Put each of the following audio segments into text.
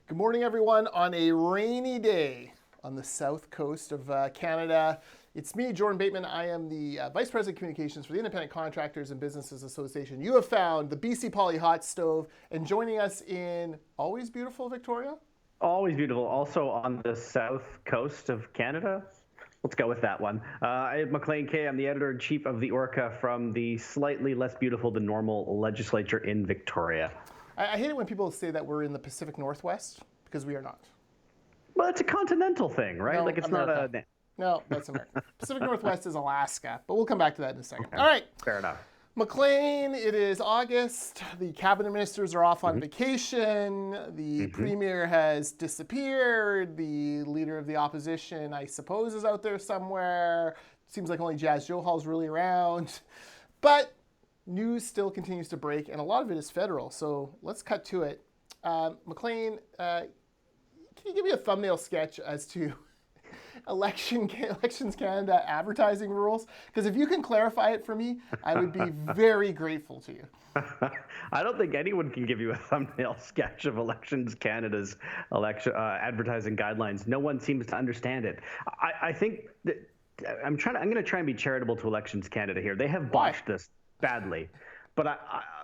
Good morning, everyone, on a rainy day on the south coast of Canada. It's me, Jordan Bateman. I am the Vice President of Communications for the Independent Contractors and Businesses Association. You have found the BC Poly Hot Stove, and joining us in always beautiful Victoria? Always beautiful. Also on the south coast of Canada. Let's go with that one. I'm Maclean K. I'm the editor-in-chief of the Orca from the slightly less beautiful than normal legislature in Victoria. I hate it when people say that we're in the Pacific Northwest, because we are not. Well, it's a continental thing, right? No, like it's America. not a... No, that's America. Pacific Northwest is Alaska, but we'll come back to that in a second. Okay. All right. Fair enough. Maclean, it is August. The cabinet ministers are off on vacation. The premier has disappeared. The leader of the opposition, I suppose, is out there somewhere. Seems like only Jazz Johal's really around. But news still continues to break, and a lot of it is federal. So let's cut to it. Maclean, can you give me a thumbnail sketch as to Elections Canada advertising rules? Because if you can clarify it for me, I would be very grateful to you. I don't think anyone can give you a thumbnail sketch of Elections Canada's advertising guidelines. No one seems to understand it. I think that I'm going to try and be charitable to Elections Canada here. They have botched this badly. But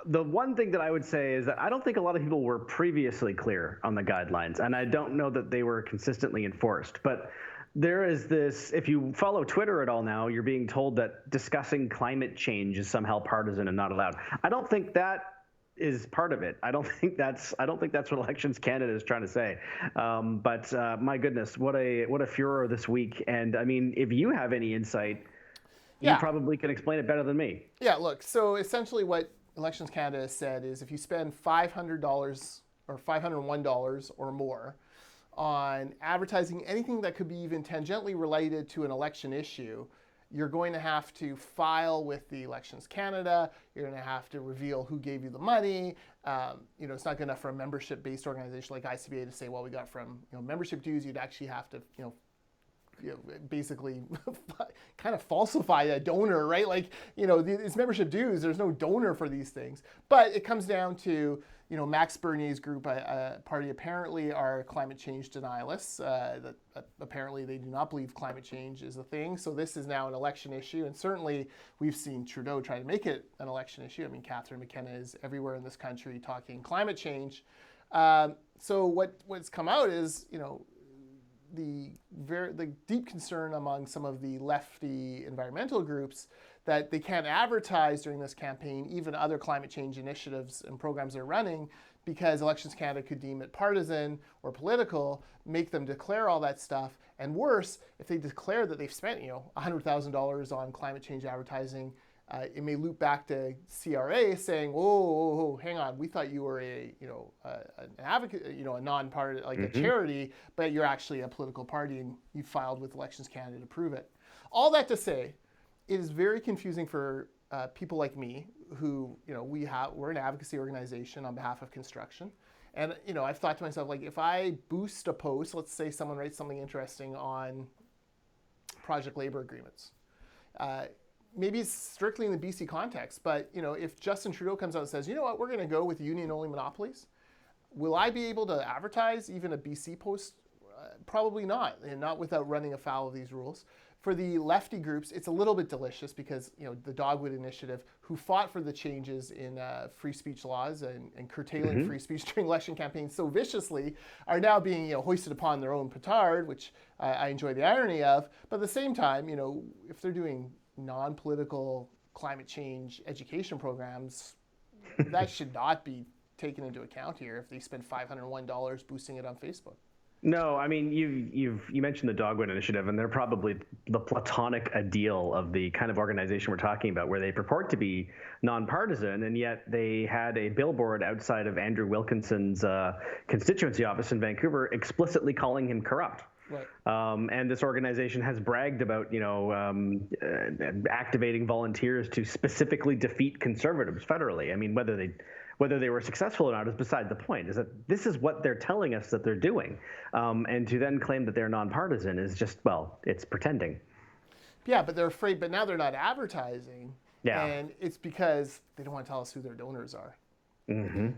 the one thing that I would say is that I don't think a lot of people were previously clear on the guidelines, and I don't know that they were consistently enforced. But there is this, if you follow Twitter at all now, you're being told that discussing climate change is somehow partisan and not allowed. I don't think that is part of it. I don't think that's what Elections Canada is trying to say. But my goodness, what a furor this week. And I mean, if you have any insight, you probably can explain it better than me. Yeah, look, so essentially what Elections Canada has said is if you spend $500 or $501 or more on advertising anything that could be even tangentially related to an election issue, you're going to have to file with the Elections Canada. You're going to have to reveal who gave you the money. It's not good enough for a membership-based organization like ICBA to say, well, we got from membership dues. You'd actually have to basically kind of falsify a donor, right? Like, it's membership dues. There's no donor for these things. But it comes down to, Max Bernier's group party apparently are climate change denialists. That apparently they do not believe climate change is a thing. So this is now an election issue. And certainly we've seen Trudeau try to make it an election issue. I mean, Catherine McKenna is everywhere in this country talking climate change. So what's come out is, the deep concern among some of the lefty environmental groups that they can't advertise during this campaign, even other climate change initiatives and programs they're running, because Elections Canada could deem it partisan or political, make them declare all that stuff. And worse, if they declare that they've spent $100,000 on climate change advertising, it may loop back to CRA saying, "Whoa, hang on, we thought you were an advocate, a non-party, like a charity, but you're actually a political party, and you filed with Elections Canada to prove it." All that to say, it is very confusing for people like me, who we're an advocacy organization on behalf of construction, and I've thought to myself, like, if I boost a post, let's say someone writes something interesting on project labor agreements. Maybe it's strictly in the BC context, but if Justin Trudeau comes out and says, you know what, we're going to go with union-only monopolies, will I be able to advertise even a BC post? Probably not, and not without running afoul of these rules. For the lefty groups, it's a little bit delicious because the Dogwood Initiative, who fought for the changes in free speech laws and curtailing free speech during election campaigns so viciously, are now being hoisted upon their own petard, which I enjoy the irony of. But at the same time, if they're doing non-political climate change education programs, that should not be taken into account here if they spend $501 boosting it on Facebook. No, I mean, you mentioned the Dogwood Initiative, and they're probably the platonic ideal of the kind of organization we're talking about, where they purport to be nonpartisan, and yet they had a billboard outside of Andrew Wilkinson's constituency office in Vancouver explicitly calling him corrupt. Right. And this organization has bragged about, activating volunteers to specifically defeat conservatives federally. I mean, whether they were successful or not is beside the point. Is that this is what they're telling us that they're doing, and to then claim that they're nonpartisan is just, well, it's pretending. Yeah, but they're afraid. But now they're not advertising. Yeah. And it's because they don't want to tell us who their donors are.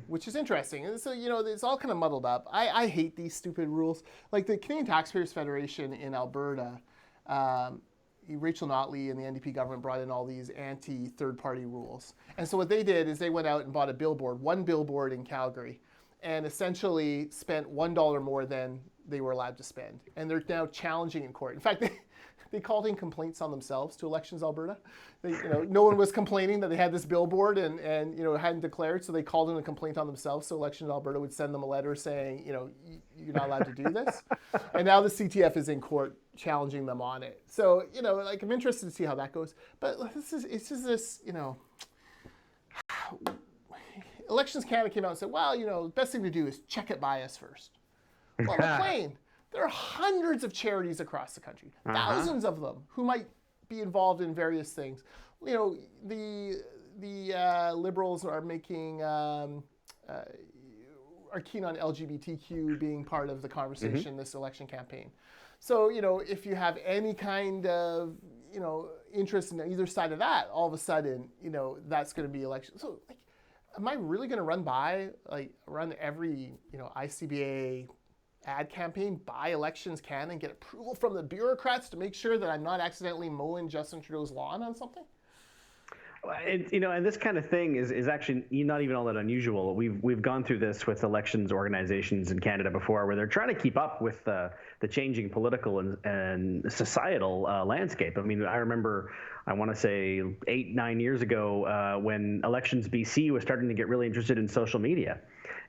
which is interesting. And so, it's all kind of muddled up. I hate these stupid rules. Like the Canadian Taxpayers Federation in Alberta, Rachel Notley and the NDP government brought in all these anti-third-party rules. And so what they did is they went out and bought one billboard in Calgary, and essentially spent $1 more than they were allowed to spend. And they're now challenging in court. In fact, they called in complaints on themselves to Elections Alberta. No one was complaining that they had this billboard and hadn't declared, so they called in a complaint on themselves. So Elections Alberta would send them a letter saying, you're not allowed to do this. And now the CTF is in court challenging them on it. So I'm interested to see how that goes. But it's just this. Elections Canada came out and said, well, the best thing to do is check it bias first. Well, Maclean, there are hundreds of charities across the country, thousands of them, who might be involved in various things. The Liberals are making are keen on LGBTQ being part of the conversation this election campaign. So if you have any kind of interest in either side of that, all of a sudden that's going to be election. So am I really going to run every ICBA ad campaign by Elections Canada and get approval from the bureaucrats to make sure that I'm not accidentally mowing Justin Trudeau's lawn on something? And this kind of thing is actually not even all that unusual. We've gone through this with elections organizations in Canada before, where they're trying to keep up with the changing political and societal landscape. I mean, I remember, I want to say 8-9 years ago, when Elections BC was starting to get really interested in social media,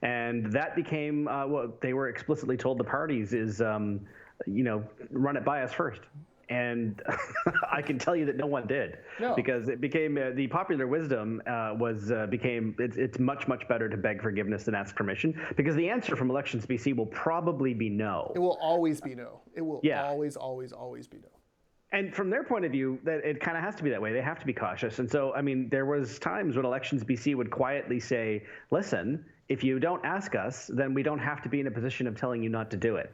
and that became what they were explicitly told the parties is, run it by us first. And I can tell you that no one did, because it became the popular wisdom it's much better to beg forgiveness than ask permission, because the answer from Elections BC will probably be no. It will always be no. It will always be no. And from their point of view, that it kind of has to be that way. They have to be cautious. And so, I mean, there was times when Elections BC would quietly say, listen, if you don't ask us, then we don't have to be in a position of telling you not to do it.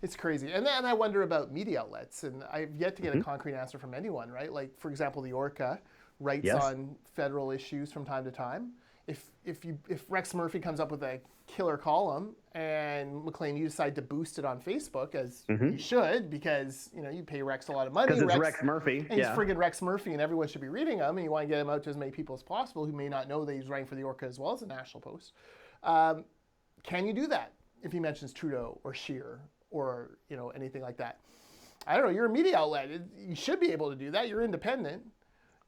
It's crazy. And then I wonder about media outlets, and I've yet to get a concrete answer from anyone, right? Like, for example, the Orca writes on federal issues from time to time. If Rex Murphy comes up with a killer column and Maclean, you decide to boost it on Facebook, as you should, because you pay Rex a lot of money. Because it's Rex Murphy. And he's friggin' Rex Murphy, and everyone should be reading him, and you want to get him out to as many people as possible who may not know that he's writing for the Orca as well as the National Post. Can you do that if he mentions Trudeau or Scheer or anything like that? I don't know. You're a media outlet. You should be able to do that. You're independent.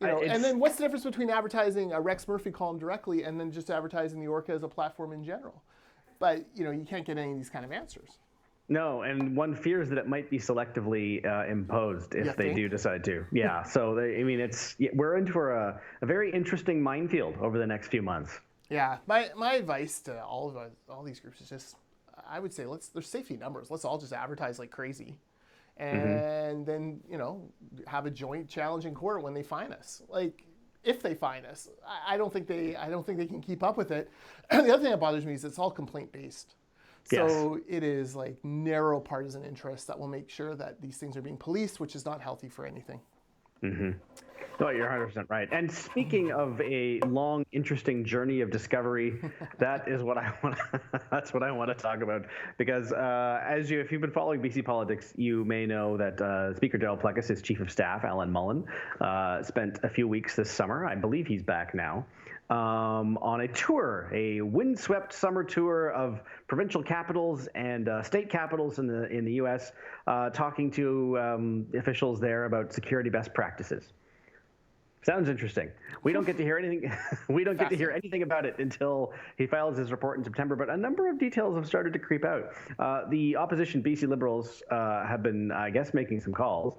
And then what's the difference between advertising a Rex Murphy column directly and then just advertising the Orca as a platform in general? But you can't get any of these kind of answers. No, and one fears that it might be selectively imposed if they do decide to. Yeah. So we're in for a very interesting minefield over the next few months. Yeah. My advice to all these groups is just, I would say there's safety numbers. Let's all just advertise like crazy, and then have a joint challenge in court when they fine us. Like, if they fine us, I don't think they can keep up with it. And the other thing that bothers me is it's all complaint based. So it is like narrow partisan interests that will make sure that these things are being policed, which is not healthy for anything. No, you're 100% right. And speaking of a long, interesting journey of discovery, that is what I want. That's what I want to talk about, because if you've been following BC politics, you may know that Speaker Darrell Plecas' Chief of Staff, Alan Mullen, spent a few weeks this summer, I believe he's back now, on a tour, a windswept summer tour of provincial capitals and state capitals in the U.S., talking to officials there about security best practices. Sounds interesting. We don't get to hear anything. We don't get to hear anything about it until he files his report in September. But a number of details have started to creep out. The opposition BC Liberals have been, I guess, making some calls.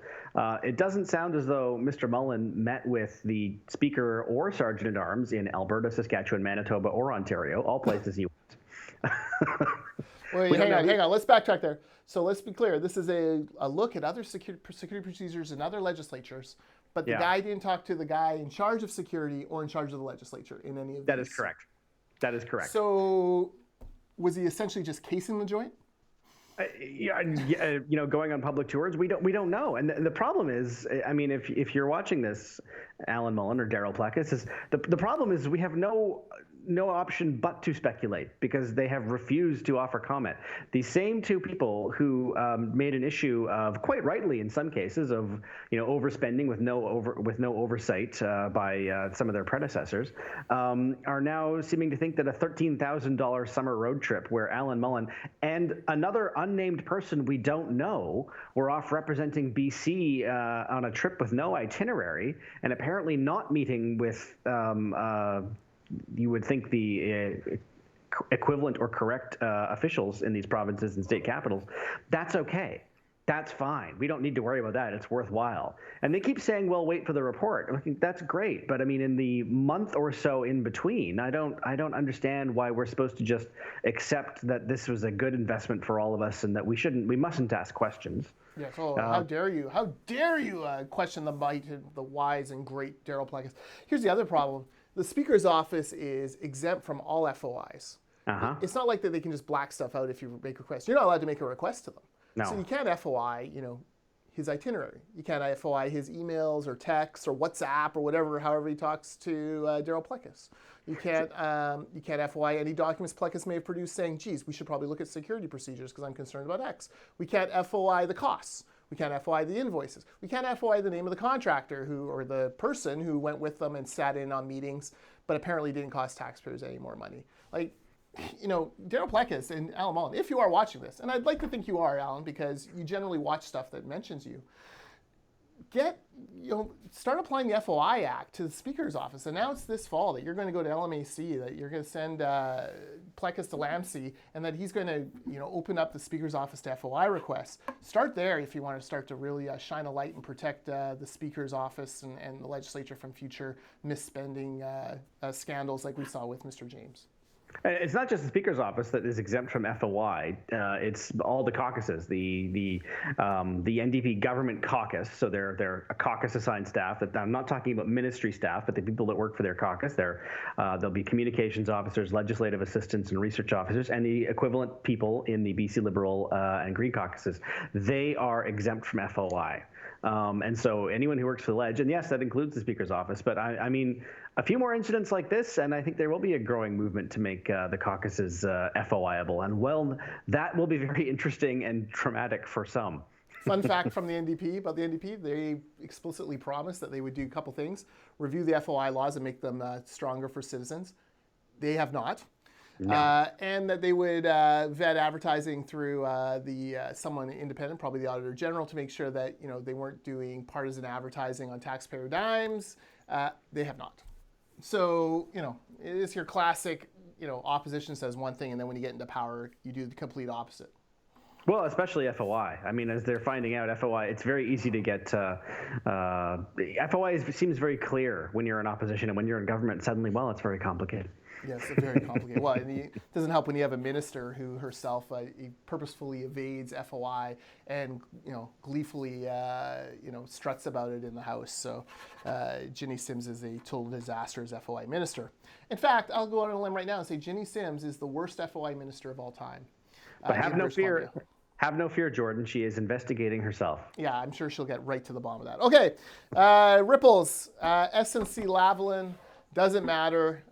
It doesn't sound as though Mr. Mullen met with the Speaker or Sergeant at Arms in Alberta, Saskatchewan, Manitoba, or Ontario, all places he went. Wait, hang on. Let's backtrack there. So let's be clear. This is a look at other security procedures in other legislatures. But the guy didn't talk to the guy in charge of security or in charge of the legislature in any of these. That is correct. That is correct. So was he essentially just casing the joint? Going on public tours, we don't know. And the problem is, I mean, if you're watching this, Alan Mullen or Darrell Plecas, the problem is we have no no option but to speculate because they have refused to offer comment. The same two people who made an issue of, quite rightly in some cases, of overspending with no oversight by some of their predecessors, are now seeming to think that a $13,000 summer road trip where Alan Mullen and another unnamed person we don't know were off representing BC on a trip with no itinerary and apparently not meeting with you would think the equivalent or correct officials in these provinces and state capitals. That's okay. That's fine. We don't need to worry about that. It's worthwhile. And they keep saying, well, wait for the report. I think that's great. But I mean, in the month or so in between, I don't understand why we're supposed to just accept that this was a good investment for all of us and that we mustn't ask questions. Yes. Oh, how dare you? How dare you question the might and the wise and great Darryl Plecas? Here's the other problem. The Speaker's office is exempt from all FOIs. It's not like that they can just black stuff out if you make requests. You're not allowed to make a request to them. No. So you can't FOI, his itinerary. You can't FOI his emails or texts or WhatsApp or whatever, however he talks to Darryl Plecas. You can't FOI any documents Plecas may have produced saying, geez, we should probably look at security procedures because I'm concerned about X. We can't FOI the costs. We can't FOI the invoices. We can't FOI the name of the contractor or the person who went with them and sat in on meetings, but apparently didn't cost taxpayers any more money. Darryl Plecas and Alan Mullen, if you are watching this, and I'd like to think you are, Alan, because you generally watch stuff that mentions you, start applying the FOI Act to the Speaker's office. Announce this fall that you're going to go to LMAC, that you're going to send Plecas to LAMC, and that he's going to open up the Speaker's office to FOI requests. Start there if you want to start to really shine a light and protect the Speaker's office and the legislature from future misspending scandals like we saw with Mr. James. It's not just the Speaker's office that is exempt from FOI. It's all the caucuses, the NDP government caucus. So they're a caucus-assigned staff. That I'm not talking about ministry staff, but the people that work for their caucus. There'll be communications officers, legislative assistants, and research officers, and the equivalent people in the BC Liberal and Green caucuses. They are exempt from FOI. And so anyone who works for the Ledge, and yes, that includes the Speaker's office, but I mean, a few more incidents like this, and I think there will be a growing movement to make the caucuses FOI-able. And well, that will be very interesting and traumatic for some. Fun fact from the NDP about the NDP, they explicitly promised that they would do a couple things, review the FOI laws and make them stronger for citizens. They have not. No. And that they would vet advertising through someone independent, probably the Auditor General, to make sure that they weren't doing partisan advertising on taxpayer dimes. They have not. So it is your classic. Opposition says one thing, and then when you get into power, you do the complete opposite. Well, especially FOI. I mean, as they're finding out, FOI, it's very easy to get. FOI seems very clear when you're in opposition, and when you're in government, suddenly, well, it's very complicated. Yes, it's very complicated. Well, it doesn't help when you have a minister who herself purposefully evades FOI and gleefully struts about it in the House. So Ginny Sims is a total disaster as FOI minister. In fact, I'll go on a limb right now and say Ginny Sims is the worst FOI minister of all time. But have no fear. Have no fear, Jordan. She is investigating herself. Yeah, I'm sure she'll get right to the bottom of that. Okay, ripples. SNC-Lavalin doesn't matter.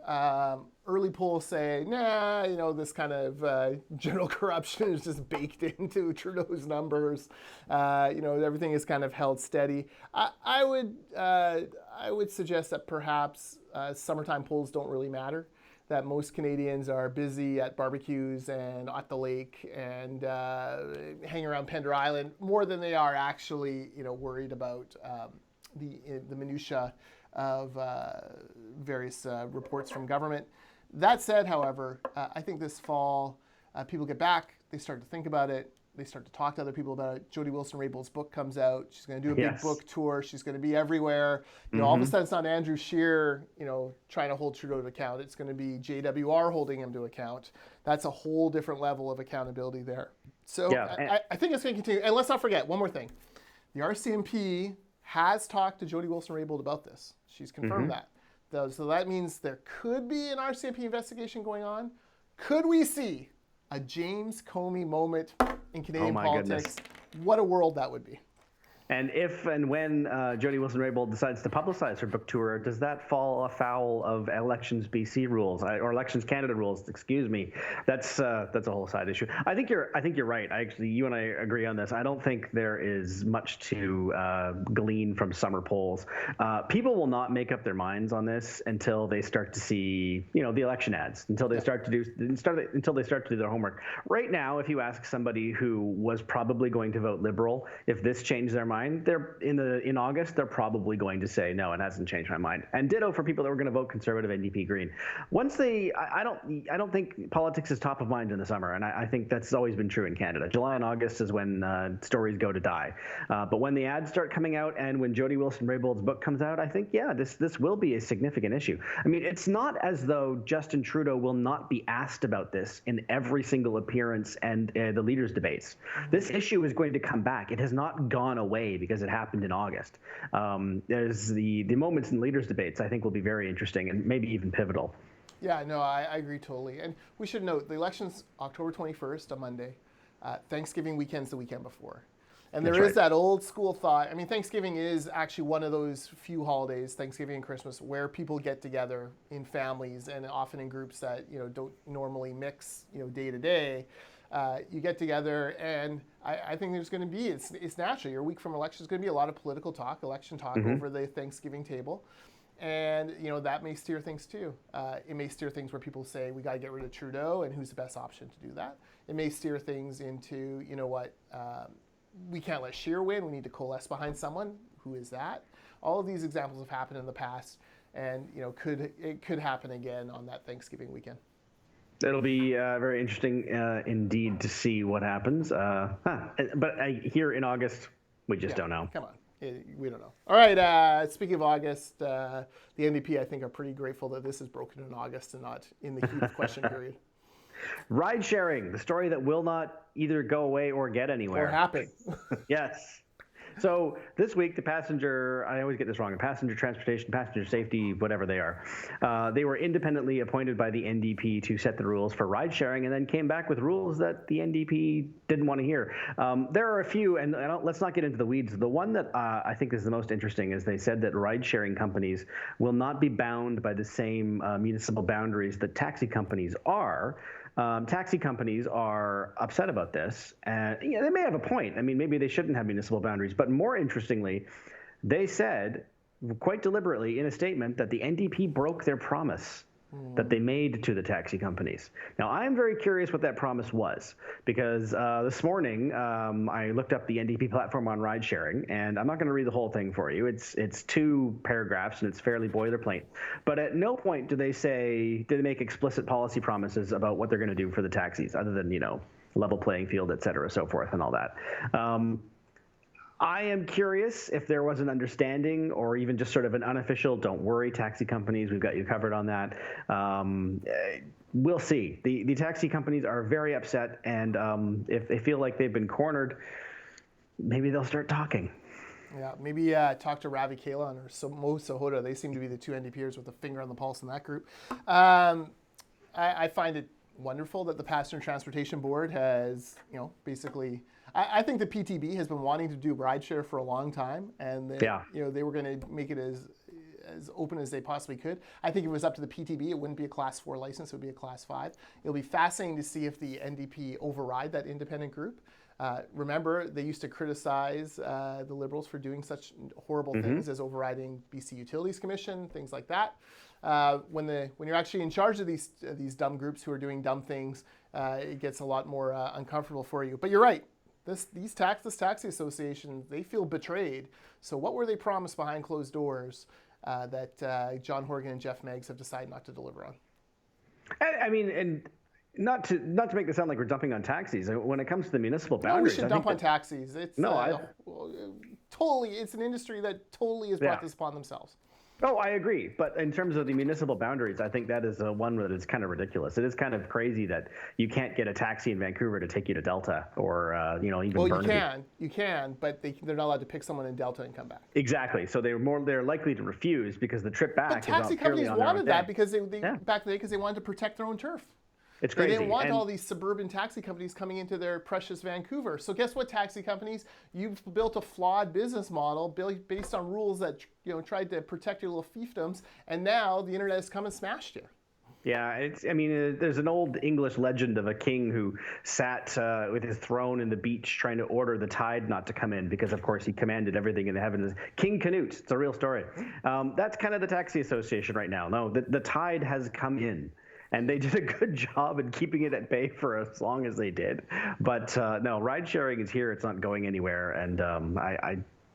Early polls say, nah, this kind of general corruption is just baked into Trudeau's numbers. Everything is kind of held steady. I would suggest that perhaps summertime polls don't really matter. That most Canadians are busy at barbecues and at the lake and hanging around Pender Island more than they are actually, worried about the minutiae of various reports from government. That said, however, I think this fall people get back, they start to think about it, they start to talk to other people about it. Jody Wilson-Raybould's book comes out. She's going to do a big book tour. She's going to be everywhere. All of a sudden it's not Andrew Scheer, trying to hold Trudeau to account. It's going to be JWR holding him to account. That's a whole different level of accountability there. So I think it's going to continue. And let's not forget one more thing. The RCMP has talked to Jody Wilson-Raybould about this. She's confirmed that. So that means there could be an RCMP investigation going on. Could we see a James Comey moment in Canadian politics? Goodness. What a world that would be. And if and when Jody Wilson-Raybould decides to publicize her book tour, does that fall afoul of Elections BC rules or Elections Canada rules? Excuse me. That's a whole side issue. I think you're right. You and I agree on this. I don't think there is much to glean from summer polls. People will not make up their minds on this until they start to see, the election ads. Until they start to do their homework. Right now, if you ask somebody who was probably going to vote Liberal, if this changed their mind, they're in August, they're probably going to say no, it hasn't changed my mind. And ditto for people that were going to vote Conservative, NDP, Green. I don't think politics is top of mind in the summer, and I think that's always been true in Canada. July and August is when stories go to die. But when the ads start coming out and when Jody Wilson-Raybould's book comes out, I think this will be a significant issue. I mean, it's not as though Justin Trudeau will not be asked about this in every single appearance and the leaders' debates. This issue is going to come back. It has not gone away because it happened in August. There's the moments in leaders' debates I think will be very interesting and maybe even pivotal. Yeah, no, I agree totally. And we should note the election's October 21st, a Monday. Thanksgiving weekend's the weekend before. And there is that old school thought. I mean, Thanksgiving is actually one of those few holidays, Thanksgiving and Christmas, where people get together in families and often in groups that don't normally mix day to day. You get together, and I think there's going to be it's natural. You're a week from election. There's going to be a lot of political talk, election talk over the Thanksgiving table, and that may steer things too. It may steer things where people say we got to get rid of Trudeau, and who's the best option to do that. It may steer things into we can't let Scheer win. We need to coalesce behind someone. Who is that? All of these examples have happened in the past, and it could happen again on that Thanksgiving weekend. It'll be very interesting indeed to see what happens. But here in August, we just don't know. Come on. We don't know. All right. Speaking of August, the NDP, I think, are pretty grateful that this is broken in August and not in the heat of question period. Ride sharing, the story that will not either go away or get anywhere. Or happen. Yes. So this week, I always get this wrong, passenger transportation, passenger safety, whatever they are, they were independently appointed by the NDP to set the rules for ride sharing and then came back with rules that the NDP didn't want to hear. There are a few, and let's not get into the weeds. The one that I think is the most interesting is they said that ride sharing companies will not be bound by the same municipal boundaries that taxi companies are. Taxi companies are upset about this, and they may have a point. I mean, maybe they shouldn't have municipal boundaries, but more interestingly, they said quite deliberately in a statement that the NDP broke their promise that they made to the taxi companies. Now, I'm very curious what that promise was, because this morning I looked up the NDP platform on ride sharing, and I'm not going to read the whole thing for you. It's 2 paragraphs, and it's fairly boilerplate. But at no point do they make explicit policy promises about what they're going to do for the taxis, other than level playing field, et cetera, so forth, and all that. I am curious if there was an understanding or even just sort of an unofficial, don't worry, taxi companies, we've got you covered on that. We'll see. The taxi companies are very upset, and if they feel like they've been cornered, maybe they'll start talking. Yeah, maybe talk to Ravi Kalan or Mo Sahota. They seem to be the 2 NDPers with a finger on the pulse in that group. I find it wonderful that the Passenger Transportation Board has, basically... I think the PTB has been wanting to do rideshare for a long time, and they were going to make it as open as they possibly could. I think if it was up to the PTB, it wouldn't be a Class 4 license, it would be a Class 5. It'll be fascinating to see if the NDP override that independent group. Remember, they used to criticize the Liberals for doing such horrible things as overriding BC Utilities Commission, things like that. When you're actually in charge of these dumb groups who are doing dumb things, it gets a lot more uncomfortable for you. But you're right. This taxi association, they feel betrayed. So what were they promised behind closed doors that John Horgan and Jeff Meggs have decided not to deliver on? I mean, and not to make this sound like we're dumping on taxis. When it comes to the municipal boundaries, we should dump on taxis. It's totally. It's an industry that totally has brought this upon themselves. Oh, I agree. But in terms of the municipal boundaries, I think that is one that is kind of ridiculous. It is kind of crazy that you can't get a taxi in Vancouver to take you to Delta or, even Burnaby. Well, you can, but they're not allowed to pick someone in Delta and come back. Exactly. So they're likely to refuse because the trip back is purely on their own. But taxi companies wanted that because back in the day because they wanted to protect their own turf. It's They crazy. didn't want all these suburban taxi companies coming into their precious Vancouver. So guess what, taxi companies? You've built a flawed business model based on rules that tried to protect your little fiefdoms, and now the internet has come and smashed you. Yeah, there's an old English legend of a king who sat with his throne in the beach trying to order the tide not to come in because, of course, he commanded everything in the heavens. King Canute. It's a real story. That's kind of the taxi association right now. No, the tide has come in. And they did a good job in keeping it at bay for as long as they did. But no, ride sharing is here. It's not going anywhere. And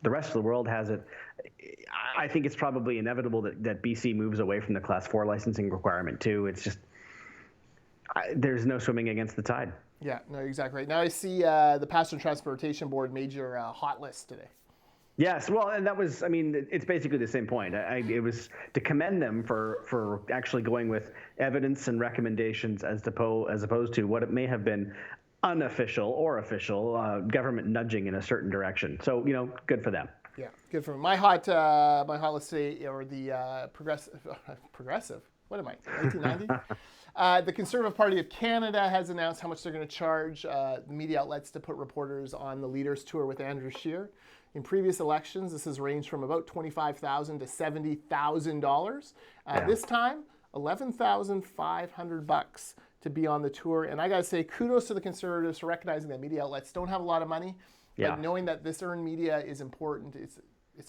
the rest of the world has it. I think it's probably inevitable that BC moves away from the Class 4 licensing requirement, too. It's just, there's no swimming against the tide. Yeah, no, exactly right. Now I see the Passenger Transportation Board made your hot list today. Yes, well, and that was, it's basically the same point. It was to commend them for actually going with evidence and recommendations as opposed to what it may have been unofficial or official government nudging in a certain direction. So, good for them. Yeah, good for me. My hot list today, or the progressive. What am I? 1990. The Conservative Party of Canada has announced how much they're going to charge the media outlets to put reporters on the Leaders Tour with Andrew Scheer. In previous elections, this has ranged from about $25,000 to $70,000. This time, $11,500 to be on the tour. And I got to say, kudos to the Conservatives for recognizing that media outlets don't have a lot of money. But knowing that this earned media is important, it's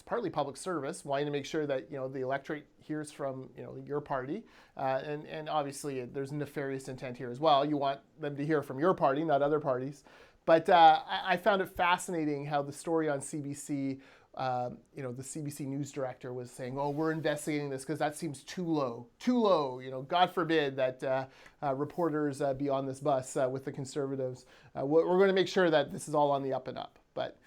partly public service, wanting to make sure that the electorate hears from your party, and obviously there's nefarious intent here as well. You want them to hear from your party, not other parties. But I found it fascinating how the story on CBC, the CBC news director was saying, "Oh, we're investigating this because that seems too low. God forbid that reporters be on this bus with the Conservatives. We're going to make sure that this is all on the up and up." But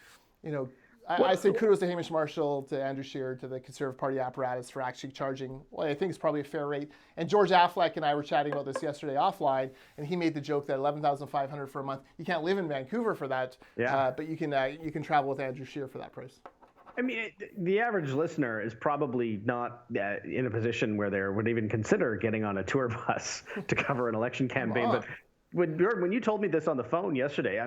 I say kudos to Hamish Marshall, to Andrew Scheer, to the Conservative Party apparatus for actually charging what I think is probably a fair rate. And George Affleck and I were chatting about this yesterday offline, and he made the joke that $11,500 for a month. You can't live in Vancouver for that, but you can travel with Andrew Scheer for that price. The average listener is probably not in a position where they would even consider getting on a tour bus to cover an election campaign. But when you told me this on the phone yesterday,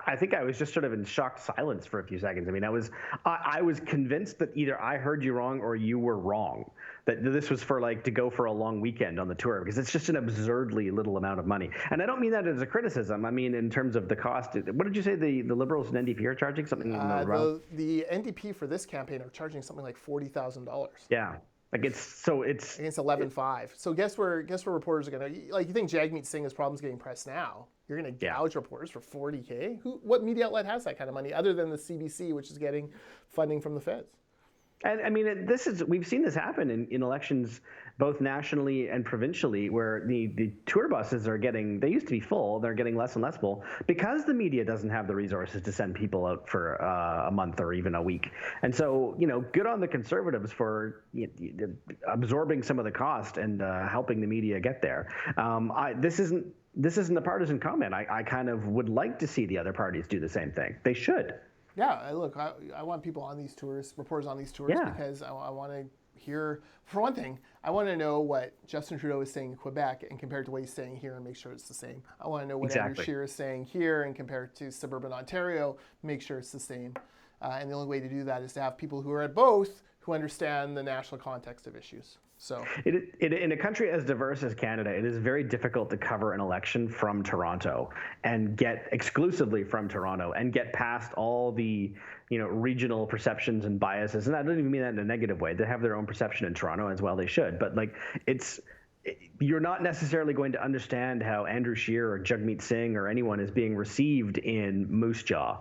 I think I was just sort of in shocked silence for a few seconds. I was convinced that either I heard you wrong or you were wrong, that this was for to go for a long weekend on the tour, because it's just an absurdly little amount of money. And I don't mean that as a criticism. In terms of the cost. What did you say the Liberals and NDP are charging? Something the NDP for this campaign are charging something like $40,000. Yeah. It's $11,500. So guess where reporters are going to, you think Jagmeet Singh has problems getting press now? You're going to gouge reporters for $40K? What media outlet has that kind of money other than the CBC, which is getting funding from the feds? And we've seen this happen in elections, both nationally and provincially, where the tour buses they used to be full, they're getting less and less full because the media doesn't have the resources to send people out for a month or even a week. And so, good on the Conservatives for absorbing some of the cost and helping the media get there. This isn't a partisan comment. I kind of would like to see the other parties do the same thing. They should. Yeah, look, I want people on these tours, reporters on these tours, because I want to hear, for one thing, I want to know what Justin Trudeau is saying in Quebec and compared to what he's saying here and make sure it's the same. I want to know what Andrew Scheer is saying here and compared to suburban Ontario, make sure it's the same. And the only way to do that is to have people who are at both who understand the national context of issues. So, in a country as diverse as Canada, it is very difficult to cover an election from Toronto and get exclusively from Toronto and get past all the regional perceptions and biases. And I don't even mean that in a negative way. They have their own perception in Toronto as well. They should. But you're not necessarily going to understand how Andrew Scheer or Jagmeet Singh or anyone is being received in Moose Jaw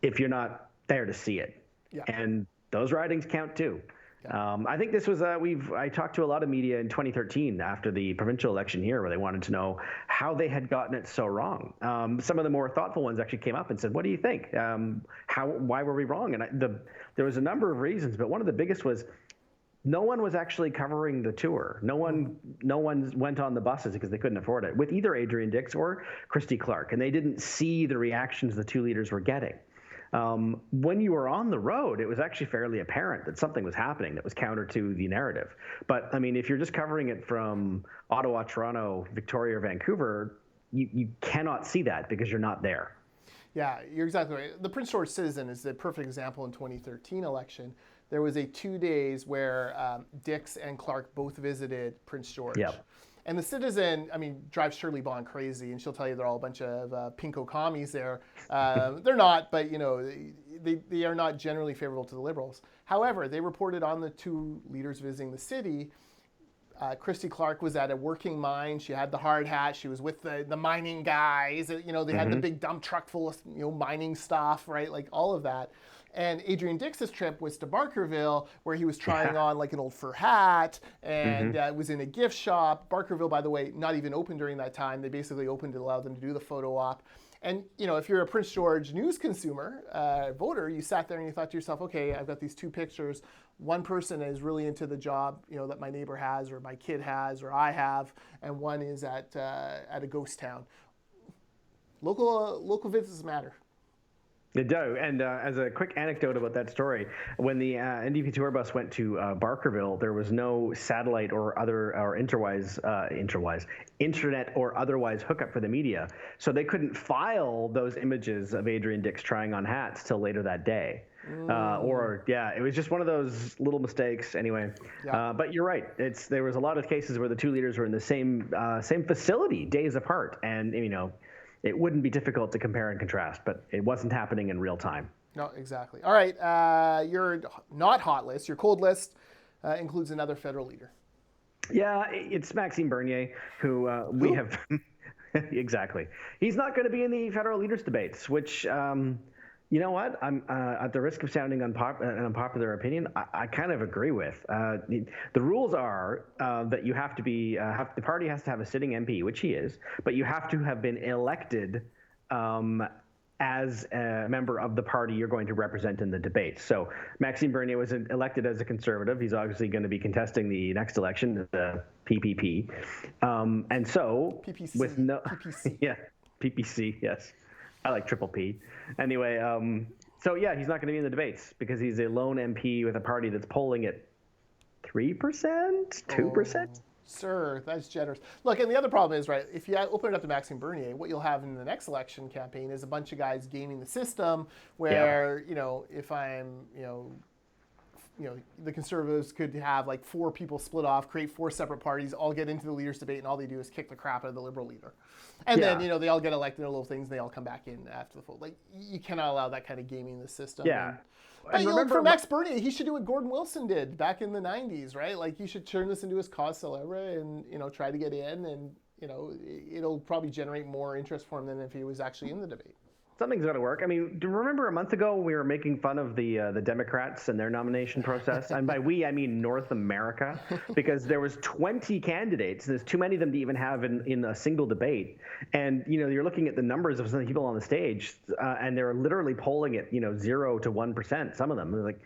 if you're not there to see it. Yeah. And those ridings count too. I think this was I talked to a lot of media in 2013 after the provincial election here, where they wanted to know how they had gotten it so wrong. Some of the more thoughtful ones actually came up and said, "What do you think? Why were we wrong?" And there was a number of reasons, but one of the biggest was no one was actually covering the tour. No one went on the buses because they couldn't afford it with either Adrian Dix or Christy Clark, and they didn't see the reactions the two leaders were getting. When you were on the road, it was actually fairly apparent that something was happening that was counter to the narrative. But if you're just covering it from Ottawa, Toronto, Victoria, or Vancouver, you cannot see that because you're not there. Yeah, you're exactly right. The Prince George Citizen is the perfect example in 2013 election. There was a 2 days where Dix and Clark both visited Prince George. Yep. And the Citizen, I mean, drives Shirley Bond crazy, and she'll tell you they're all a bunch of pinko commies there. They're not, but they are not generally favorable to the Liberals. However, they reported on the two leaders visiting the city. Christy Clark was at a working mine. She had the hard hat. She was with the mining guys. They had the big dump truck full of mining stuff, right? Like all of that. And Adrian Dix's trip was to Barkerville, where he was trying on like an old fur hat and was in a gift shop. Barkerville, by the way, not even open during that time. They basically opened to allow them to do the photo op. And if you're a Prince George news consumer, voter, you sat there and you thought to yourself, okay, I've got these two pictures. One person is really into the job, that my neighbor has, or my kid has, or I have, and one is at a ghost town. Local visits matter. They do. And as a quick anecdote about that story, when the NDP tour bus went to Barkerville, there was no satellite or internet or otherwise hookup for the media. So they couldn't file those images of Adrian Dix trying on hats till later that day. It was just one of those little mistakes anyway. Yeah. But you're right. There was a lot of cases where the two leaders were in the same facility days apart. And, it wouldn't be difficult to compare and contrast, but it wasn't happening in real time. No, exactly. All right, your not hot list, your cold list includes another federal leader. Yeah, it's Maxime Bernier, who we have... Exactly. He's not going to be in the federal leaders debates, which... you know what? I'm at the risk of sounding an unpopular opinion. I kind of agree with. The rules are that you have to be the party has to have a sitting MP, which he is, but you have to have been elected as a member of the party you're going to represent in the debate. So Maxime Bernier was elected as a Conservative. He's obviously going to be contesting the next election, the PPP, and so PPC. with no PPC. Yeah, PPC. Yes. I like triple P. Anyway, so yeah, he's not going to be in the debates because he's a lone MP with a party that's polling at 3%, 2%. Oh, sir, that's generous. Look, and the other problem is, right, if you open it up to Maxime Bernier, what you'll have in the next election campaign is a bunch of guys gaming the system where, if I'm, the Conservatives could have like 4 people split off, create 4 separate parties, all get into the leaders' debate, and all they do is kick the crap out of the Liberal leader. And then, they all get elected in little things, and they all come back in after the fold. Like, you cannot allow that kind of gaming in the system. Yeah. But remember, for Max Bernier, he should do what Gordon Wilson did back in the 90s, right? Like, he should turn this into his cause célèbre and, try to get in, and, it'll probably generate more interest for him than if he was actually in the debate. Something's got to work. I mean, do you remember a month ago we were making fun of the Democrats and their nomination process? And by we, I mean North America, because there was 20 candidates. There's too many of them to even have in a single debate. And, you're looking at the numbers of some people on the stage, and they're literally polling at, 0 to 1%, some of them. They're like,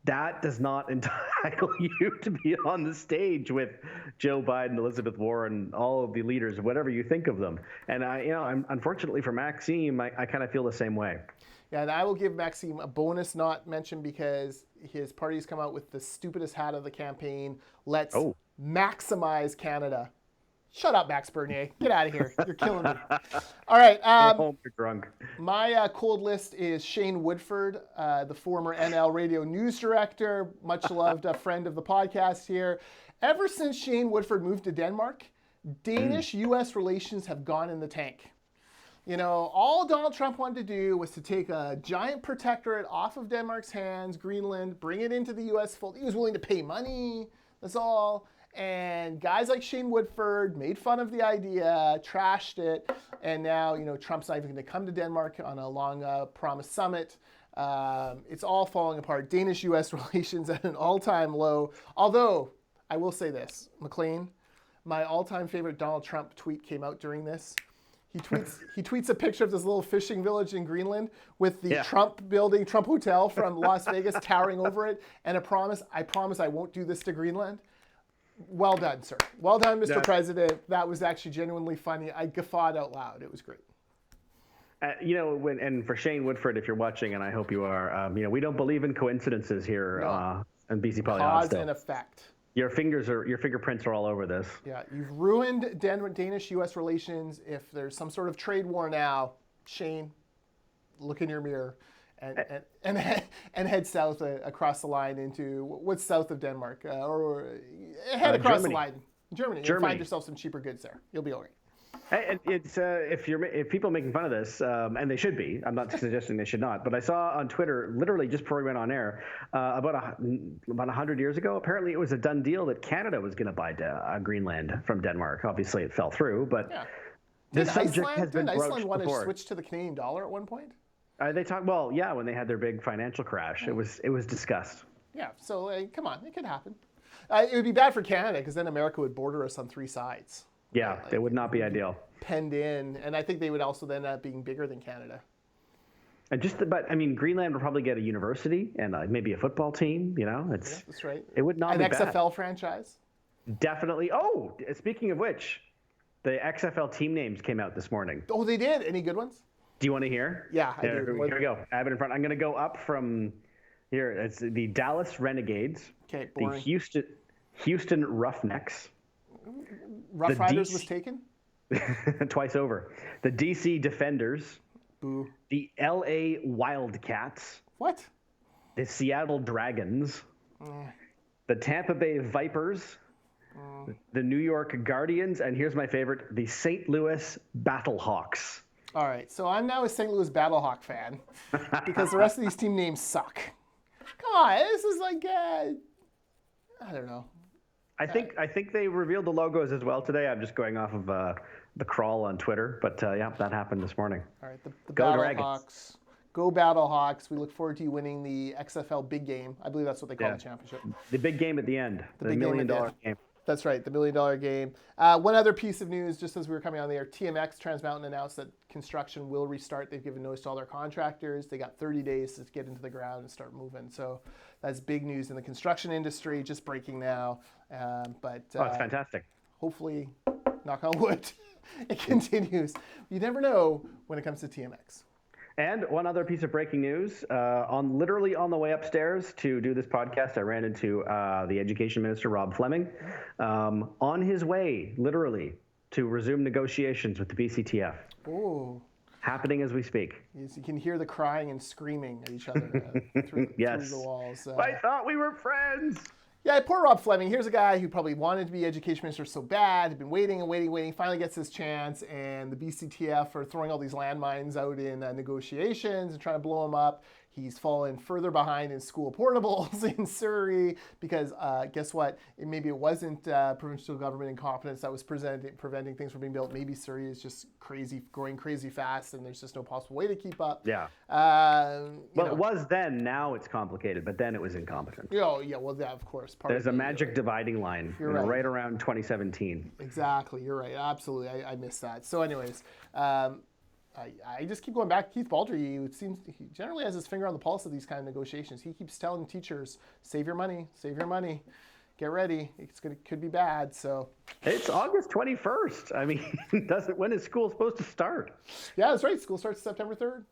that does not entitle you to be on the stage with Joe Biden, Elizabeth Warren, all of the leaders, whatever you think of them. And I'm unfortunately for Maxime, I kind of feel the same way. Yeah, and I will give Maxime a bonus not mention because his party's come out with the stupidest hat of the campaign. Let's maximize Canada. Shut up, Max Bernier. Get out of here. You're killing me. All right. Home, you're drunk. My cold list is Shane Woodford, the former NL radio news director, much loved friend of the podcast here. Ever since Shane Woodford moved to Denmark, Danish-U.S. relations have gone in the tank. All Donald Trump wanted to do was to take a giant protectorate off of Denmark's hands, Greenland, bring it into the U.S. fold. He was willing to pay money. That's all. And guys like Shane Woodford made fun of the idea, trashed it, and now, Trump's not even going to come to Denmark on a long promised summit. It's all falling apart. Danish-U.S. relations at an all-time low. Although, I will say this, Maclean, my all-time favorite Donald Trump tweet came out during this. He tweets a picture of this little fishing village in Greenland with the Trump building, Trump Hotel from Las Vegas towering over it, and I promise I won't do this to Greenland. Well done, sir. Well done, Mr. President. That was actually genuinely funny. I guffawed out loud. It was great. And for Shane Woodford, if you're watching, and I hope you are, we don't believe in coincidences here on BC Poly Cause HOTSTOVE. and effect. Your fingerprints are all over this. Yeah, you've ruined Danish-U.S. relations. If there's some sort of trade war now, Shane, look in your mirror and head south across the line into what's south of Denmark, or head across Germany. the line, Germany. You'll find yourself some cheaper goods there. You'll be all right. Hey, it's if people are making fun of this, and they should be. I'm not suggesting they should not, but I saw on Twitter, literally just before we went on air, about 100 years ago. Apparently, it was a done deal that Canada was going to buy Greenland from Denmark. Obviously, it fell through, but this subject has been broached Iceland want to before. switch to the Canadian dollar at one point? They talked. Well, yeah, when they had their big financial crash, it was discussed. Yeah, so come on, it could happen. It would be bad for Canada because then America would border us on three sides. Yeah, it would not be ideal. Penned in, and I think they would also then end up being bigger than Canada. And but I mean, Greenland would probably get a university and maybe a football team. That's right. It would not be an bad. XFL franchise. Definitely. Oh, speaking of which, the XFL team names came out this morning. Oh, they did. Any good ones? Do you want to hear? Yeah, I do. Here we go. I have it in front. I'm going to go up from here. It's the Dallas Renegades. Okay, boring. The Houston Roughnecks. Rough Riders was taken? Twice over. The DC Defenders. Boo. The LA Wildcats. What? The Seattle Dragons. The Tampa Bay Vipers. The New York Guardians. And here's my favorite, the St. Louis Battlehawks. All right, so I'm now a St. Louis Battlehawk fan because the rest of these team names suck. Come on, this is like, I don't know. I think they revealed the logos as well today. I'm just going off of the crawl on Twitter, but yeah, that happened this morning. All right, the Go Battlehawks. Dragons. Go Battlehawks. We look forward to you winning the XFL Big Game. I believe that's what they call the championship. The big game at the end. The big $1 million game. game. That's right, the $1 million game. One other piece of news, just as we were coming on the air, TMX, Trans Mountain, announced that construction will restart. They've given notice to all their contractors. They got 30 days to get into the ground and start moving. So that's big news in the construction industry, just breaking now. But it's fantastic. Hopefully, knock on wood, it continues. You never know when it comes to TMX. And one other piece of breaking news, literally on the way upstairs to do this podcast, I ran into the Education Minister, Rob Fleming, on his way, literally, to resume negotiations with the BCTF. Oh. Happening as we speak. Yes, you can hear the crying and screaming at each other through the walls. I thought we were friends. Yeah, poor Rob Fleming. Here's a guy who probably wanted to be education minister so bad, had been waiting and waiting, finally gets his chance, and the BCTF are throwing all these landmines out in negotiations and trying to blow him up. He's fallen further behind in school portables in Surrey because guess what? Maybe it wasn't provincial government incompetence that was preventing things from being built. Maybe Surrey is just growing crazy fast, and there's just no possible way to keep up. Yeah. It was then. Now it's complicated, but then it was incompetent. Oh, yeah. Well, yeah, of course. There's a magic dividing line right around 2017. Exactly. You're right. Absolutely. I missed that. So anyways, I just keep going back. Keith Baldry, it seems he generally has his finger on the pulse of these kind of negotiations. He keeps telling teachers, save your money, get ready. Could be bad. So it's August 21st. I mean, when is school supposed to start? Yeah, that's right. School starts September 3rd.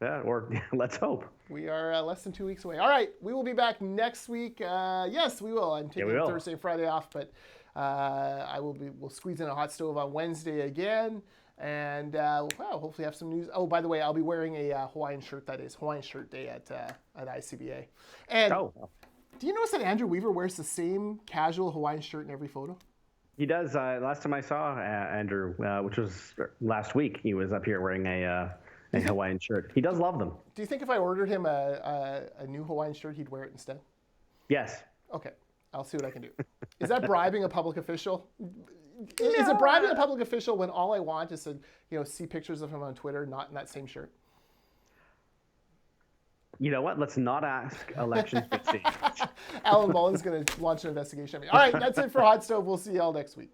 Yeah, or let's hope. We are less than 2 weeks away. All right, we will be back next week. Yes, we will. I'm taking Thursday and Friday off, but we'll squeeze in a hot stove on Wednesday again. And hopefully have some news. Oh, by the way, I'll be wearing a Hawaiian shirt. That is Hawaiian shirt day at ICBA. And do you notice that Andrew Weaver wears the same casual Hawaiian shirt in every photo? He does. Last time I saw Andrew, which was last week, he was up here wearing a Hawaiian shirt. He does love them. Do you think if I ordered him a new Hawaiian shirt, he'd wear it instead? Yes. Okay. I'll see what I can do. Is that bribing a public official? No. Is it bribing a public official when all I want is to, see pictures of him on Twitter, not in that same shirt? You know what? Let's not ask elections. Alan Mullen's going to launch an investigation. All right, that's it for Hot Stove. We'll see you all next week.